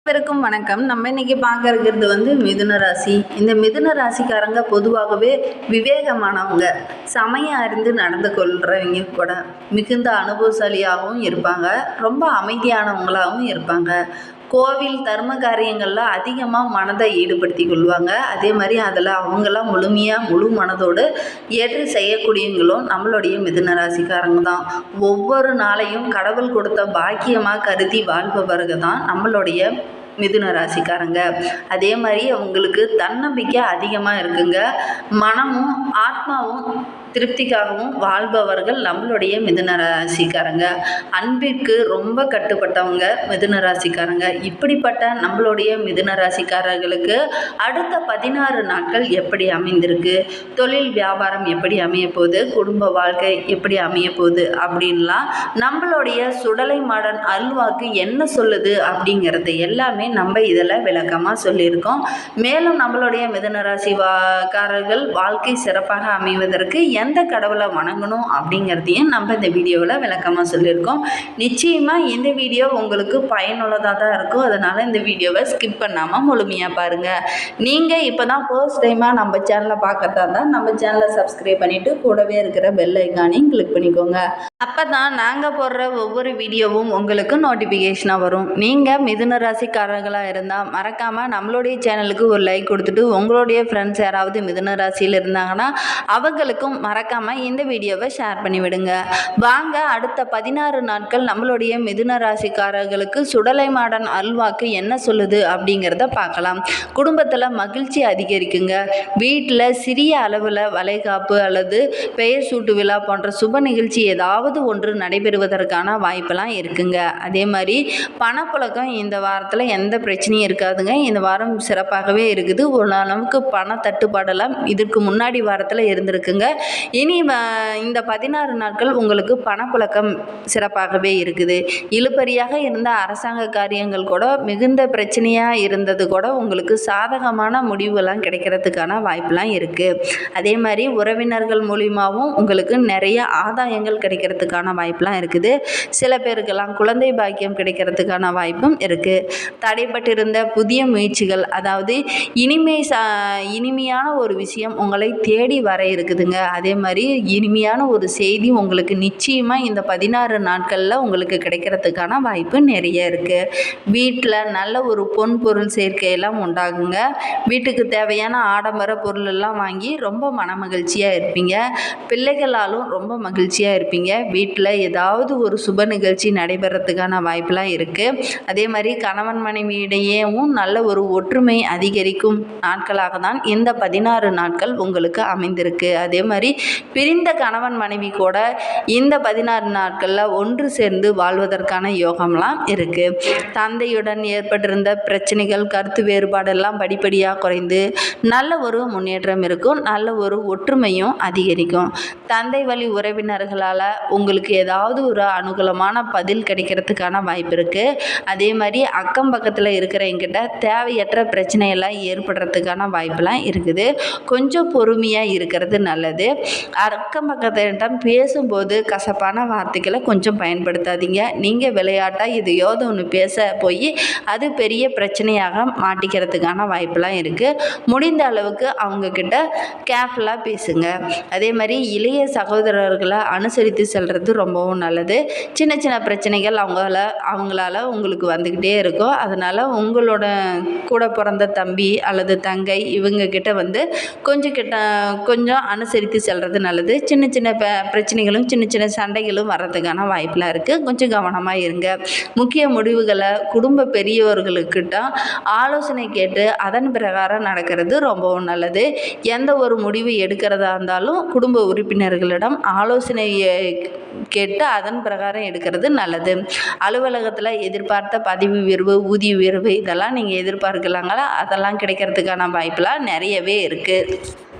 அனைவருக்கும் வணக்கம். நம்ம இன்னைக்கு பார்க்க இருக்கிறது மிதுன ராசி. இந்த மிதுன ராசிக்காரங்க பொதுவாகவே விவேகமானவங்க, சமயம் அறிந்து நடந்து கொள்றவங்க கூட, மிகுந்த அனுபவசாலியாகவும் இருப்பாங்க, ரொம்ப அமைதியானவங்களாகவும் இருப்பாங்க. கோவில் தர்ம காரியங்களில் அதிகமாக மனதை ஈடுபடுத்தி கொள்வாங்க. அதே மாதிரி அதில் அவங்களாம் முழு மனதோடு ஏற்று செய்யக்கூடியவங்களும் நம்மளுடைய மிதுன ராசிக்காரங்க தான். ஒவ்வொரு நாளையும் கடவுள் கொடுத்த பாக்கியமாக கருதி வாழ்பவர்கள் தான் நம்மளுடைய மிதுன ராசிக்காரங்க. அதே மாதிரி அவங்களுக்கு தன்னம்பிக்கை அதிகமாக இருக்குங்க. மனமும் ஆத்மாவும் திருப்திக்காகவும் வாழ்பவர்கள் நம்மளுடைய மிதுன ராசிக்காரங்க. அன்பிற்கு ரொம்ப கட்டுப்பட்டவங்க மிதுன ராசிக்காரங்க. இப்படிப்பட்ட நம்மளுடைய மிதுன ராசிக்காரர்களுக்கு அடுத்த 16 நாட்கள் எப்படி அமைந்திருக்கு, தொழில் வியாபாரம் எப்படி அமைய போகுது, குடும்ப வாழ்க்கை எப்படி அமைய போகுது அப்படின்லாம் நம்மளுடைய சுடலை மாடன் அல்வாக்கு என்ன சொல்லுது அப்படிங்கிறது எல்லாமே நம்ம இதில் விளக்கமாக சொல்லியிருக்கோம். மேலும் நம்மளுடைய மிதுன ராசிக்காரர்கள் வாழ்க்கை சிறப்பாக அமைவதற்கு எந்த கடவுளை வணங்கணும் அப்படிங்கிறதையும் நம்ம இந்த வீடியோவில் விளக்கமாக சொல்லியிருக்கோம். நிச்சயமாக இந்த வீடியோ உங்களுக்கு பயனுள்ளதாக தான் இருக்கும். அதனால் இந்த வீடியோவை ஸ்கிப் பண்ணாமல் முழுமையாக பாருங்கள். நீங்கள் இப்போ தான் ஃபர்ஸ்ட் டைமாக நம்ம சேனலை பார்க்கறதா இருந்தால் நம்ம சேனலை சப்ஸ்கிரைப் பண்ணிவிட்டு கூடவே இருக்கிற பெல் ஐக்கானையும் கிளிக் பண்ணிக்கோங்க. அப்போ தான் நாங்கள் போடுற ஒவ்வொரு வீடியோவும் உங்களுக்கு நோட்டிஃபிகேஷனாக வரும். நீங்கள் மிதுன ராசிக்காரர்களாக இருந்தால் மறக்காமல் நம்மளுடைய சேனலுக்கு ஒரு லைக் கொடுத்துட்டு உங்களுடைய ஃப்ரெண்ட்ஸ் யாராவது மிதுன ராசியில் இருந்தாங்கன்னா அவங்களுக்கும் மறக்காமல் இந்த வீடியோவை ஷேர் பண்ணிவிடுங்க. வாங்க அடுத்த 16 நாட்கள் நம்மளுடைய மிதுன ராசிக்காரர்களுக்கு சுடலை மாடன் அல்வாக்கு என்ன சொல்லுது அப்படிங்கிறத பார்க்கலாம். குடும்பத்தில் மகிழ்ச்சி அதிகரிக்குங்க. வீட்டில் சிறிய அளவில் வளைகாப்பு அல்லது பெயர் சூட்டு விழா போன்ற சுப நிகழ்ச்சி ஏதாவது ஒன்று நடைபெறுவதற்கான வாய்ப்பெல்லாம் இருக்குங்க. அதே மாதிரி பணப்புழக்கம் இந்த வாரத்தில் எந்த பிரச்சனையும் இருக்காதுங்க. இந்த வாரம் சிறப்பாகவே இருக்குது. ஒரு அளவுக்கு பண தட்டுப்பாடெல்லாம் இதற்கு முன்னாடி வாரத்தில் இருந்திருக்குங்க. இனி இந்த 16 நாட்கள் உங்களுக்கு பணப்புழக்கம் சிறப்பாகவே இருக்குது. இழுபறியாக இருந்த அரசாங்க காரியங்கள் கூட மிகுந்த பிரச்சனையாக இருந்தது கூட உங்களுக்கு சாதகமான முடிவுலாம் கிடைக்கிறதுக்கான வாய்ப்பெலாம் இருக்குது. அதே மாதிரி உறவினர்கள் மூலியமாகவும் உங்களுக்கு நிறைய ஆதாயங்கள் கிடைக்கிறதுக்கான வாய்ப்பெலாம் இருக்குது. சில பேருக்கெல்லாம் குழந்தை பாக்கியம் கிடைக்கிறதுக்கான வாய்ப்பும் இருக்குது. தடைப்பட்டிருந்த புதிய முயற்சிகள், அதாவது இனிமையான ஒரு விஷயம் உங்களை தேடி வர இருக்குதுங்க. அதே மாதிரி இனிமையான ஒரு செய்தி உங்களுக்கு நிச்சயமாக இந்த 16 நாட்களில் உங்களுக்கு கிடைக்கிறதுக்கான வாய்ப்பு நிறைய இருக்குது. வீட்டில் நல்ல ஒரு பொன் பொருள் சேர்க்கையெல்லாம் உண்டாகுங்க. வீட்டுக்கு தேவையான ஆடம்பர பொருள் எல்லாம் வாங்கி ரொம்ப மனமகிழ்ச்சியாக இருப்பீங்க. பிள்ளைகளாலும் ரொம்ப மகிழ்ச்சியாக இருப்பீங்க. வீட்டில் ஏதாவது ஒரு சுப நிகழ்ச்சி நடைபெறத்துக்கான வாய்ப்பெலாம் இருக்குது. அதே மாதிரி கணவன் மனைவியிடையேவும் நல்ல ஒரு ஒற்றுமை அதிகரிக்கும் நாட்களாக தான் இந்த 16 நாட்கள் உங்களுக்கு அமைந்திருக்கு. அதே மாதிரி பிரிந்த கணவன் மனைவி கூட இந்த 16 நாட்களில் ஒன்று சேர்ந்து வாழ்வதற்கான யோகம்லாம் இருக்குது. தந்தையுடன் ஏற்பட்டிருந்த பிரச்சனைகள், கருத்து வேறுபாடெல்லாம் படிப்படியாக குறைந்து நல்ல ஒரு முன்னேற்றம் இருக்கும். நல்ல ஒரு ஒற்றுமையும் அதிகரிக்கும். தந்தை வழி உறவினர்களால் உங்களுக்கு ஏதாவது ஒரு அனுகூலமான பதில் கிடைக்கிறதுக்கான வாய்ப்பு இருக்குது. அதே மாதிரி அக்கம் பக்கத்தில் இருக்கிறவங்கிட்ட தேவையற்ற பிரச்சனையெல்லாம் ஏற்படுறதுக்கான வாய்ப்பெல்லாம் இருக்குது. கொஞ்சம் பொறுமையாக இருக்கிறது நல்லது. அக்கம் பக்கத்திடம் பேசும்போது கசப்பான வார்த்தைகளை கொஞ்சம் பயன்படுத்தாதீங்க. நீங்கள் விளையாட்டாக எதையாவது ஒன்று பேச போய் அது பெரிய பிரச்சனையாக மாட்டிக்கிறதுக்கான வாய்ப்பெல்லாம் இருக்குது. முடிந்த அளவுக்கு அவங்கக்கிட்ட கேர்ஃபுல்லாக பேசுங்க. அதே மாதிரி இளைய சகோதரர்களை அனுசரித்து செல்வது ரொம்பவும் நல்லது. சின்ன சின்ன பிரச்சனைகள் அவங்களால உங்களுக்கு வந்துக்கிட்டே இருக்கும். அதனால் உங்களோட கூட பிறந்த தம்பி அல்லது தங்கை இவங்கக்கிட்ட கொஞ்சம் அனுசரித்து செல்வது நல்லது. சின்ன சின்ன பிரச்சனைகளும் சின்ன சின்ன சண்டைகளும் வர்றதுக்கான வாய்ப்பெலாம் இருக்குது. கொஞ்சம் கவனமாக இருங்க. முக்கிய முடிவுகளை குடும்ப பெரியவர்களுக்கிட்ட ஆலோசனை கேட்டு அதன் பிரகாரம் நடக்கிறது ரொம்பவும் நல்லது. எந்த ஒரு முடிவு எடுக்கிறதா இருந்தாலும் குடும்ப உறுப்பினர்களிடம் ஆலோசனை கேட்டு அதன் பிரகாரம் எடுக்கிறது நல்லது. அலுவலகத்தில் எதிர்பார்த்த பதவி உயர்வு, ஊதிய உயர்வு இதெல்லாம் நீங்கள் எதிர்பார்க்கலாங்களா? அதெல்லாம் கிடைக்கிறதுக்கான வாய்ப்பெலாம் நிறையவே இருக்குது.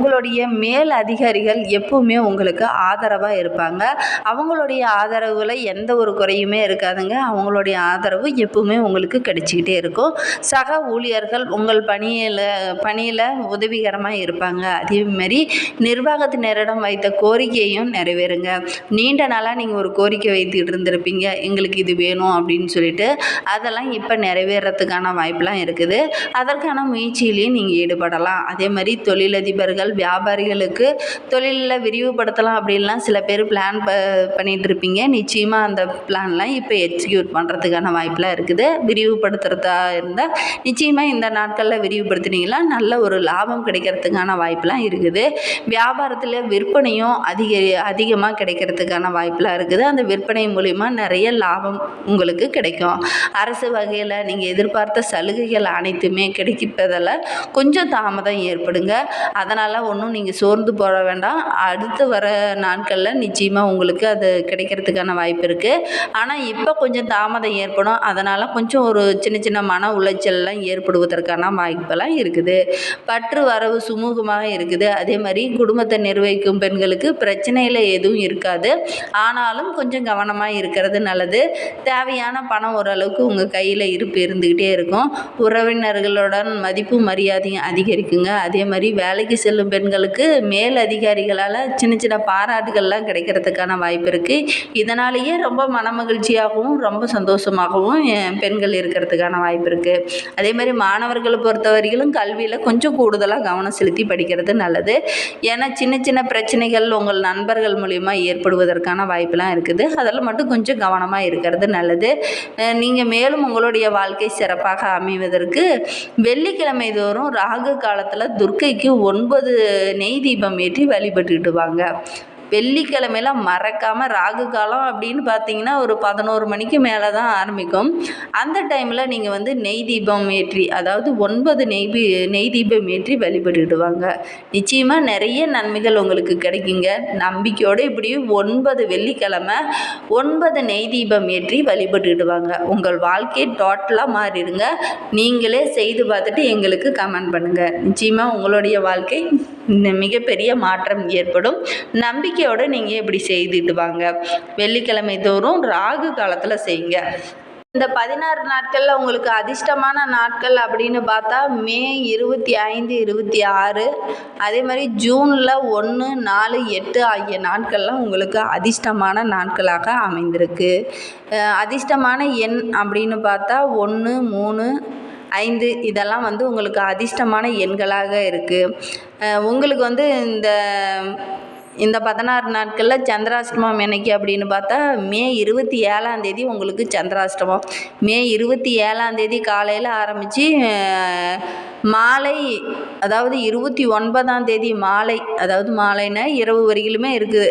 உங்களுடைய மேல் அதிகாரிகள் எப்பவுமே உங்களுக்கு ஆதரவாக இருப்பாங்க. அவங்களுடைய ஆதரவில் எந்த ஒரு குறையுமே இருக்காதுங்க. அவங்களுடைய ஆதரவு எப்பவுமே உங்களுக்கு கிடைச்சிக்கிட்டே இருக்கும். சக ஊழியர்கள் உங்கள் பணியில் உதவிகரமாக இருப்பாங்க. அதேமாரி நிர்வாகத்தினரிடம் வைத்த கோரிக்கையும் நிறைவேறுங்க. நீண்ட நாளாக நீங்கள் ஒரு கோரிக்கை வைத்துக்கிட்டு இருந்திருப்பீங்க, எங்களுக்கு இது வேணும் அப்படின்னு சொல்லிட்டு. அதெல்லாம் இப்போ நிறைவேறத்துக்கான வாய்ப்பெலாம் இருக்குது. அதற்கான முயற்சியிலையும் நீங்கள் ஈடுபடலாம். அதே மாதிரி தொழிலதிபர்கள் வியாபாரிகளுக்கு தொழிலில் விரிவுபடுத்தலாம் அப்படின்லாம் சில பேர் பிளான் பண்ணிகிட்டு இருப்பீங்க. நிச்சயமாக அந்த பிளான்லாம் இப்போ எக்ஸிக்யூட் பண்ணுறதுக்கான வாய்ப்பெலாம் இருக்குது. விரிவுபடுத்துகிறதா இருந்தால் நிச்சயமாக இந்த நாட்களில் விரிவுபடுத்தினீங்களா நல்ல ஒரு லாபம் கிடைக்கிறதுக்கான வாய்ப்பெலாம் இருக்குது. வியாபாரத்தில் விற்பனையும் அதிகமாக கிடைக்கிறதுக்கான வாய்ப்பெலாம் இருக்குது. அந்த விற்பனை மூலிமா நிறைய லாபம் உங்களுக்கு கிடைக்கும். அரசு வகையில் நீங்கள் எதிர்பார்த்த சலுகைகள் அனைத்துமே கிடைப்பதில் கொஞ்சம் தாமதம் ஏற்படுங்க. அதனால் ஒன்றும் நீங்கள் சோர்ந்து போட வேண்டாம். அடுத்து வர நாட்களில் நிச்சயமாக உங்களுக்கு அது கிடைக்கிறதுக்கான வாய்ப்பு இருக்குது. ஆனால் இப்போ கொஞ்சம் தாமதம் ஏற்படும். அதனால் கொஞ்சம் ஒரு சின்ன சின்ன மன உளைச்சல்லாம் ஏற்படுவதற்கான வாய்ப்பெல்லாம் இருக்குது. பற்று வரவு சுமூகமாக இருக்குது. அதே மாதிரி குடும்பத்தை நிர்வகிக்கும் பெண்களுக்கு பிரச்சனையில் எதுவும் இருக்காது. ஆனாலும் கொஞ்சம் கவனமாக இருக்கிறது நல்லது. தேவையான பணம் ஓரளவுக்கு உங்கள் கையில் இருந்துக்கிட்டே இருக்கும். உறவினர்களுடன் மதிப்பு மரியாதையும் அதிகரிக்குங்க. அதே மாதிரி வேலைக்கு செல்லும் பெண்களுக்கு மேல் அதிகாரிகளால் சின்ன சின்ன பாராட்டுகள்லாம் கிடைக்கிறதுக்கான வாய்ப்பு இருக்குது. இதனாலேயே ரொம்ப மனமகிழ்ச்சியாகவும் ரொம்ப சந்தோஷமாகவும் பெண்கள் இருக்கிறதுக்கான வாய்ப்பு இருக்குது. அதே மாதிரி மாணவர்களை பொறுத்தவரையிலும் கல்வியில் கொஞ்சம் கூடுதலாக கவனம் செலுத்தி படிக்கிறது நல்லது. ஏன்னா சின்ன சின்ன பிரச்சனைகள் உங்கள் நண்பர்கள் மூலிமா ஏற்படுவதற்கான வாய்ப்பெலாம் இருக்குது. அதில் மட்டும் கொஞ்சம் கவனமாக இருக்கிறது நல்லது. நீங்கள் மேலும் உங்களுடைய வாழ்க்கை சிறப்பாக அமைவதற்கு வெள்ளிக்கிழமை தோறும் ராகு காலத்தில் துர்க்கைக்கு 9 நெய் தீபம் ஏற்றி வழிபட்டுக்கிட்டு வாங்க. வெள்ளிக்கிழமையில மறக்காமல் ராகு காலம் அப்படின்னு பார்த்தீங்கன்னா ஒரு 11 மணிக்கு மேலே தான் ஆரம்பிக்கும். அந்த டைமில் நீங்கள் நெய் தீபம் ஏற்றி, அதாவது 9 நெய் தீபம் ஏற்றி வழிபட்டுடுவாங்க. நிச்சயமாக நிறைய நன்மைகள் உங்களுக்கு கிடைக்குங்க. நம்பிக்கையோடு இப்படி 9 வெள்ளிக்கிழமை 9 நெய் தீபம் ஏற்றி வழிபட்டுடுவாங்க. உங்கள் வாழ்க்கை டோட்டலாக மாறிடுங்க. நீங்களே செய்து பார்த்துட்டு எங்களுக்கு கமெண்ட் பண்ணுங்கள். நிச்சயமாக உங்களுடைய வாழ்க்கை மிகப்பெரிய மாற்றம் ஏற்படும். நம்பிக்கையோடு நீங்கள் இப்படி செய்துட்டு வாங்க. வெள்ளிக்கிழமை தோறும் ராகு காலத்தில் செய்யுங்க. இந்த 16 நாட்களில் உங்களுக்கு அதிர்ஷ்டமான நாட்கள் அப்படின்னு பார்த்தா மே 25, 26, அதே மாதிரி ஜூனில் 1, 4, 8 ஆகிய நாட்கள்லாம் உங்களுக்கு அதிர்ஷ்டமான நாட்களாக அமைந்திருக்கு. அதிர்ஷ்டமான எண் அப்படின்னு பார்த்தா 1, 3, 5 இதெல்லாம் உங்களுக்கு அதிர்ஷ்டமான எண்களாக இருக்குது. உங்களுக்கு இந்த 16 நாட்களில் சந்திராஷ்டமம் என்னைக்கு அப்படின்னு பார்த்தா மே 27ஆம் தேதி உங்களுக்கு சந்திராஷ்டமம். மே 27ஆம் தேதி காலையில் ஆரம்பித்து மாலை, அதாவது 29ஆம் தேதி மாலை, அதாவது மாலைன்னா இரவு வரையிலுமே இருக்குது.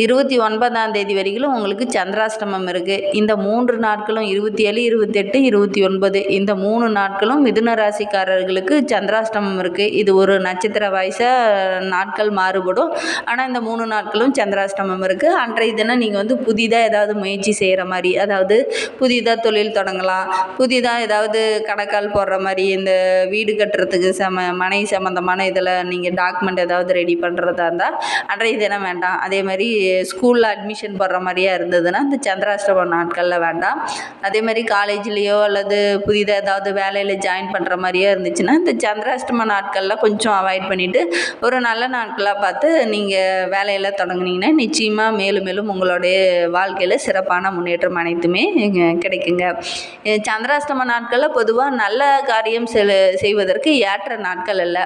29ஆம் தேதி வரைக்கும் உங்களுக்கு சந்திராஷ்டமம் இருக்குது. இந்த 3 நாட்களும் 27, 28, 29 இந்த 3 நாட்களும் மிதுன ராசிக்காரர்களுக்கு சந்திராஷ்டமம் இருக்குது. இது ஒரு நட்சத்திர வாய்ஸாக நாட்கள் மாறுபடும். ஆனால் இந்த 3 நாட்களும் சந்திராஷ்டமம் இருக்குது. அன்றைய தினம் நீங்கள் புதிதாக ஏதாவது முயற்சி செய்கிற மாதிரி, அதாவது புதிதாக தொழில் தொடங்கலாம், புதிதாக ஏதாவது கணக்கால் போடுற மாதிரி, இந்த வீடு கட்டுறதுக்கு மனை சம்மந்தமான இதில் நீங்கள் டாக்குமெண்ட் ஏதாவது ரெடி பண்ணுறதா இருந்தால் அன்றைய தினம் வேண்டாம். அதே மாதிரி ஸ்கூலில் அட்மிஷன் போடுற மாதிரியா இருந்ததுன்னா இந்த சந்திராஷ்டம நாட்களில் வேண்டாம். அதே மாதிரி காலேஜ்லேயோ அல்லது புதிதாக ஏதாவது வேலையில் ஜாயின் பண்ணுற மாதிரியே இருந்துச்சுன்னா இந்த சந்திராஷ்டம நாட்களில் கொஞ்சம் அவாய்ட் பண்ணிவிட்டு ஒரு நல்ல நாட்களாக பார்த்து நீங்கள் வேலையில் தொடங்குனீங்கன்னா நிச்சயமாக மேலும் மேலும் உங்களுடைய வாழ்க்கையில் சிறப்பான முன்னேற்றம் அனைத்துமே கிடைக்குங்க. சந்திராஷ்டம நாட்களில் பொதுவாக நல்ல காரியம் செய்வதற்கு ஏற்ற நாட்கள் இல்லை.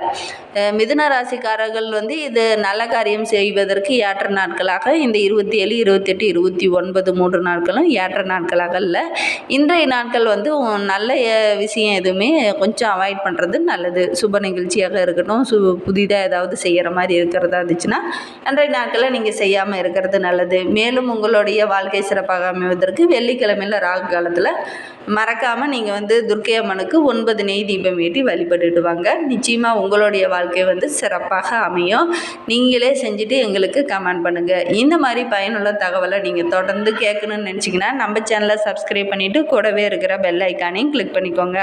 மிதுன ராசிக்காரர்கள் இது நல்ல காரியம் செய்வதற்கு ஏற்ற நாட்களாக இந்த 27, 28, 29 3 நாட்களும் ஏற்ற நாட்களாக இல்லை. இன்றைய நாட்கள் நல்ல விஷயம் எதுவுமே கொஞ்சம் அவாய்ட் பண்ணுறது நல்லது. சுப நிகழ்ச்சியாக இருக்கட்டும், புதிதாக ஏதாவது செய்கிற மாதிரி இருக்கிறதா இருந்துச்சுன்னா அன்றைய நாட்களில் நீங்கள் செய்யாமல் இருக்கிறது நல்லது. மேலும் உங்களுடைய வாழ்க்கை சிறப்பாக அமைவதற்கு வெள்ளிக்கிழமையில் ராகு காலத்தில் மறக்காமல் நீங்கள் வந்து துர்க்கை அம்மனுக்கு 9 நெய் தீபம் ஏற்றி வழிபட்டுட்டு வாங்க. நிச்சயமாக உங்களுடைய வாழ்க்கை வந்து சிறப்பாக அமையும். நீங்களே செஞ்சுட்டு எங்களுக்கு கமெண்ட் பண்ணுங்கள். இந்த மாதிரி பயனுள்ள தகவலை நீங்கள் தொடர்ந்து கேட்கணும்னு நினச்சிங்கன்னா நம்ம சேனலை சப்ஸ்கிரைப் பண்ணிவிட்டு கூடவே இருக்கிற பெல் ஐக்கானையும் கிளிக் பண்ணிக்கோங்க.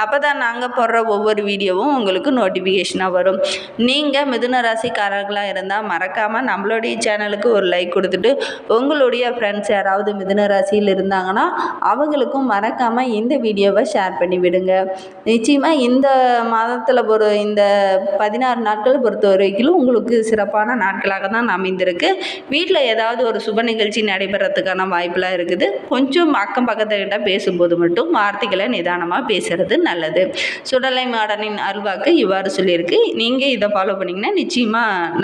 அப்போ தான் நாங்கள் போடுற ஒவ்வொரு வீடியோவும் உங்களுக்கு நோட்டிஃபிகேஷனாக வரும். நீங்கள் மிதுன ராசிக்காரர்களாக இருந்தால் மறக்காமல் நம்மளுடைய சேனலுக்கு ஒரு லைக் கொடுத்துட்டு உங்களுடைய ஃப்ரெண்ட்ஸ் யாராவது மிதுன ராசியில் இருந்தாங்கன்னா அவங்களுக்கும் மறக்காமல் இந்த வீடியோவை ஷேர் பண்ணி விடுங்க. நிச்சயமாக இந்த மாதத்தில் இந்த 16 நாட்கள் பொறுத்த வரைக்கும் உங்களுக்கு சிறப்பான நாட்களாக தான் அமைந்திருக்கு. வீட்டில் ஏதாவது ஒரு சுப நிகழ்ச்சி நடைபெறத்துக்கான வாய்ப்பெலாம் இருக்குது. கொஞ்சம் அக்கம் பக்கத்துக்கிட்ட பேசும்போது மட்டும் வார்த்தைகளை நிதானமாக பேசுகிறது நல்லது. சுடலை மாடனின் அருள்வாக்கு இவ்வாறு சொல்லியிருக்கு. நீங்கள் இதை ஃபாலோ பண்ணிங்கன்னா நிச்சயமாக